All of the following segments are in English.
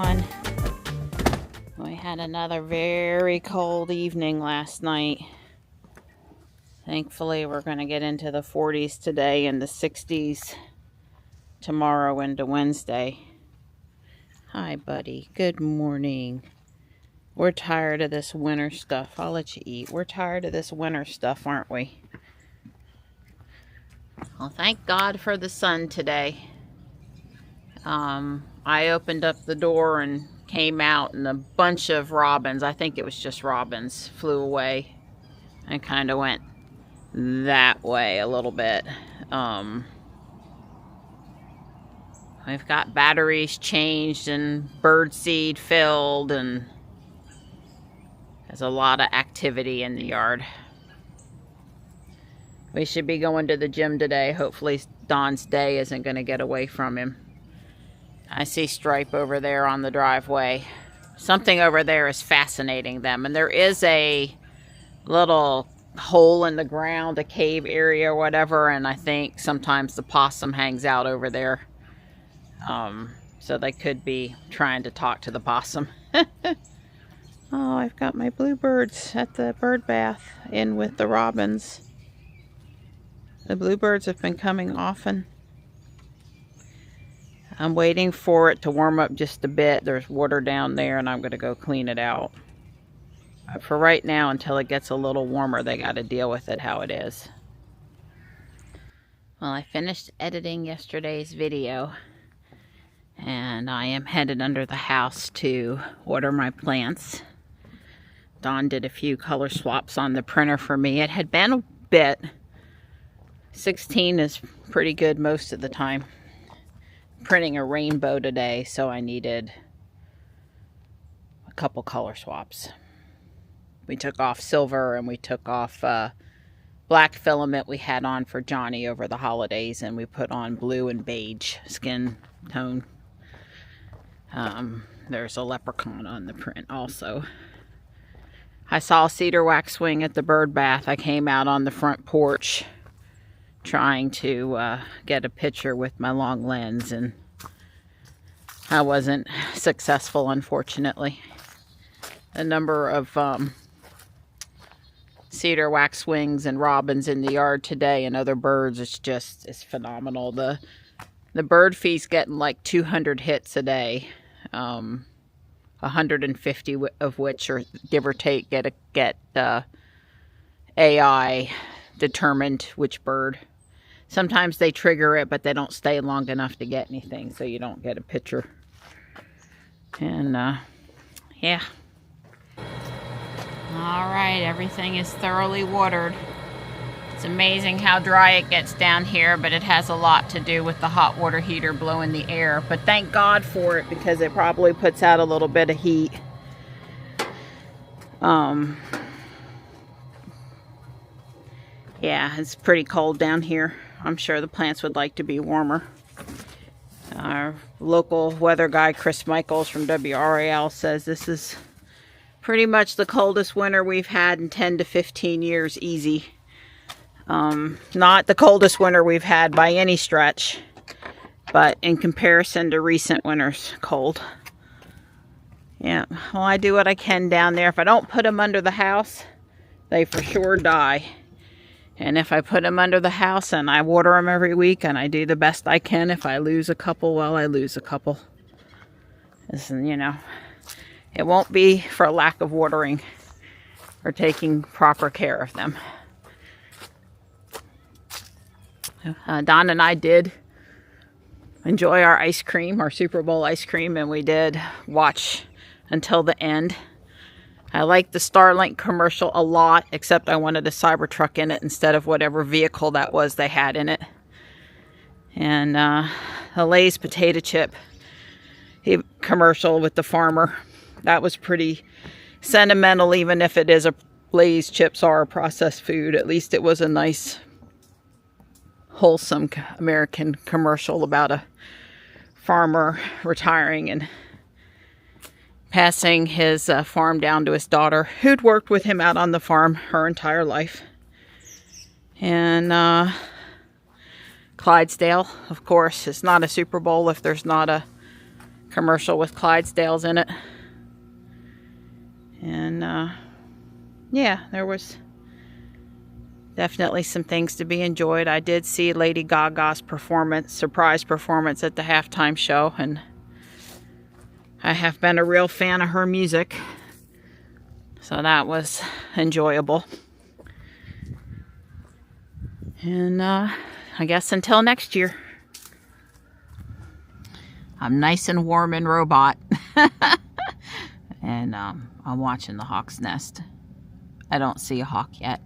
everyone. We had another very cold evening last night. Thankfully, we're going to get into the 40s today and the 60s tomorrow into Wednesday. Hi, buddy. Good morning. We're tired of this winter stuff. I'll let you eat. We're tired of this winter stuff, aren't we? Well, thank God for the sun today. I opened up the door and came out, and a bunch of robins, I think it was just robins, flew away and kind of went that way a little bit. We've got batteries changed and bird seed filled, and there's a lot of activity in the yard. We should be going to the gym today. Hopefully Don's day isn't going to get away from him. I see Stripe over there on the driveway. Something over there is fascinating them. And there is a little hole in the ground, a cave area or whatever. And I think sometimes the possum hangs out over there. So they could be trying to talk to the possum. Oh, I've got my bluebirds at the bird bath in with the robins. The bluebirds have been coming often. I'm waiting for it to warm up just a bit. There's water down there and I'm going to go clean it out. But for right now, until it gets a little warmer, they got to deal with it how it is. Well, I finished editing yesterday's video and I am headed under the house to order my plants. Dawn did a few color swaps on the printer for me. It had been a bit. 16 is pretty good most of the time. Printing a rainbow today, so I needed a couple color swaps. We took off silver and we took off black filament we had on for Johnny over the holidays, and we put on blue and beige skin tone. There's a leprechaun on the print also. I saw a cedar waxwing at the bird bath. I came out on the front porch trying to get a picture with my long lens, and I wasn't successful, unfortunately. The number of cedar waxwings and robins in the yard today and other birds is phenomenal. The bird feed's getting like 200 hits a day, 150 of which are give or take get AI determined which bird. Sometimes they trigger it, but they don't stay long enough to get anything, so you don't get a picture. And, yeah. Alright, everything is thoroughly watered. It's amazing how dry it gets down here, but it has a lot to do with the hot water heater blowing the air. But thank God for it, because it probably puts out a little bit of heat. Yeah, it's pretty cold down here. I'm sure the plants would like to be warmer. Our local weather guy, Chris Michaels from WRAL, says this is pretty much the coldest winter we've had in 10 to 15 years, easy. Not the coldest winter we've had by any stretch, but in comparison to recent winters, cold. Yeah, well, I do what I can down there. If I don't put them under the house, they for sure die. And if I put them under the house and I water them every week and I do the best I can, if I lose a couple, well, I lose a couple. Listen, you know, it won't be for lack of watering or taking proper care of them. Don and I did enjoy our ice cream, our Super Bowl ice cream, and we did watch until the end. I liked the Starlink commercial a lot, except I wanted a Cybertruck in it instead of whatever vehicle that was they had in it. And the Lay's potato chip commercial with the farmer, that was pretty sentimental, even if it is Lay's chips are a processed food. At least it was a nice, wholesome American commercial about a farmer retiring and passing his farm down to his daughter, who'd worked with him out on the farm her entire life. And Clydesdale, of course, is not a Super Bowl if there's not a commercial with Clydesdales in it. And yeah, there was definitely some things to be enjoyed. I did see Lady Gaga's performance, surprise performance at the halftime show, and I have been a real fan of her music, so that was enjoyable. And I guess until next year, I'm nice and warm in Robot. And I'm watching the hawk's nest. I don't see a hawk yet.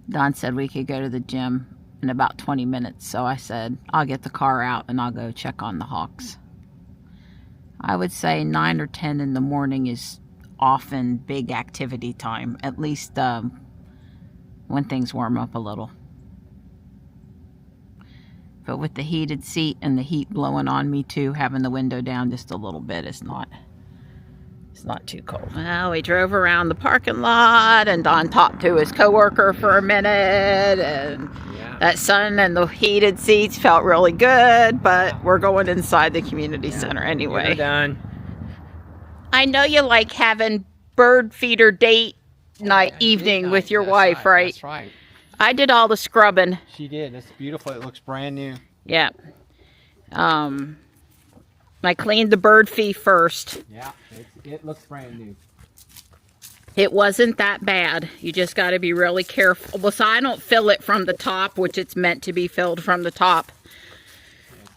Don said we could go to the gym in about 20 minutes, so I said I'll get the car out and I'll go check on the hawks. I would say 9 or 10 in the morning is often big activity time, at least when things warm up a little. But with the heated seat and the heat blowing on me too, having the window down just a little bit is not, it's not too cold. Well, we drove around the parking lot and Don talked to his coworker for a minute, and that sun and the heated seats felt really good, but we're going inside the community center anyway. Done. I know you like having bird feeder date night evening with your wife, right? That's right. I did all the scrubbing. She did. It's beautiful. It looks brand new. Yeah. I cleaned the bird feed first. Yeah, it looks brand new. It wasn't that bad. You just got to be really careful. Well, so I don't fill it from the top, which it's meant to be filled from the top.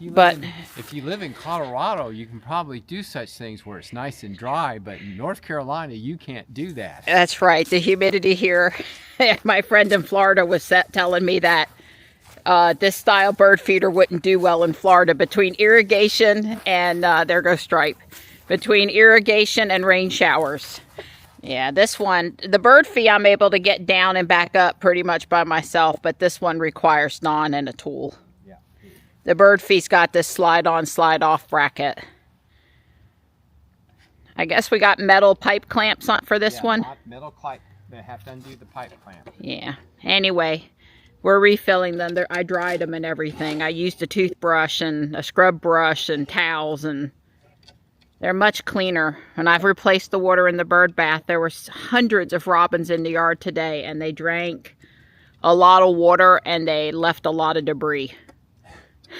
If you live in Colorado, you can probably do such things where it's nice and dry, but in North Carolina, you can't do that. That's right. The humidity here. My friend in Florida was telling me that this style bird feeder wouldn't do well in Florida between irrigation and, there goes Stripe, between irrigation and rain showers. Yeah, this one, the bird feed I'm able to get down and back up pretty much by myself, but this one requires Don and a tool. Yeah. The bird feed's got this slide on, slide off bracket. I guess we got metal pipe clamps on for this one. Metal clamp. They have to undo the pipe clamp. Yeah. Anyway, we're refilling them. I dried them and everything. I used a toothbrush and a scrub brush and towels, and they're much cleaner. And I've replaced the water in the bird bath. There were hundreds of robins in the yard today, and they drank a lot of water and they left a lot of debris.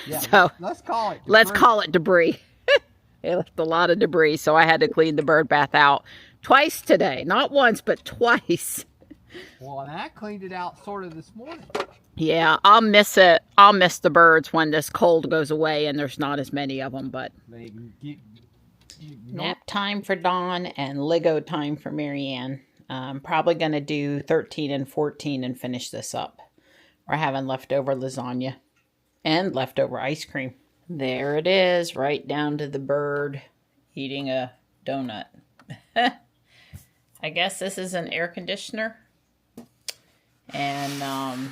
Yeah, so let's call it debris. Let's call it debris. They left a lot of debris, so I had to clean the bird bath out twice today. Not once, but twice. Well, and I cleaned it out sort of this morning. Yeah, I'll miss it. I'll miss the birds when this cold goes away and there's not as many of them, but nap time for Dawn and Lego time for Marianne. I'm probably going to do 13 and 14 and finish this up. We're having leftover lasagna and leftover ice cream. There it is, right down to the bird eating a donut. I guess this is an air conditioner. And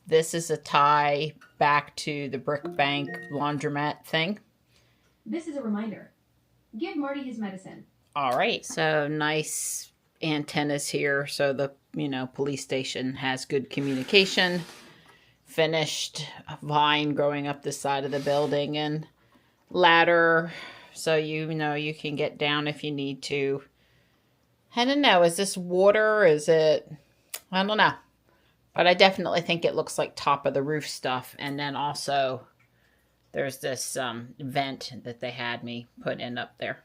this is a tie back to the brick bank laundromat thing. This is a reminder. Give Marty his medicine. All right. So nice antennas here. So the, police station has good communication. Finished vine growing up the side of the building and ladder. So, you can get down if you need to. I don't know. Is this water? Is it? I don't know. But I definitely think it looks like top of the roof stuff. And then also there's this vent that they had me put in up there.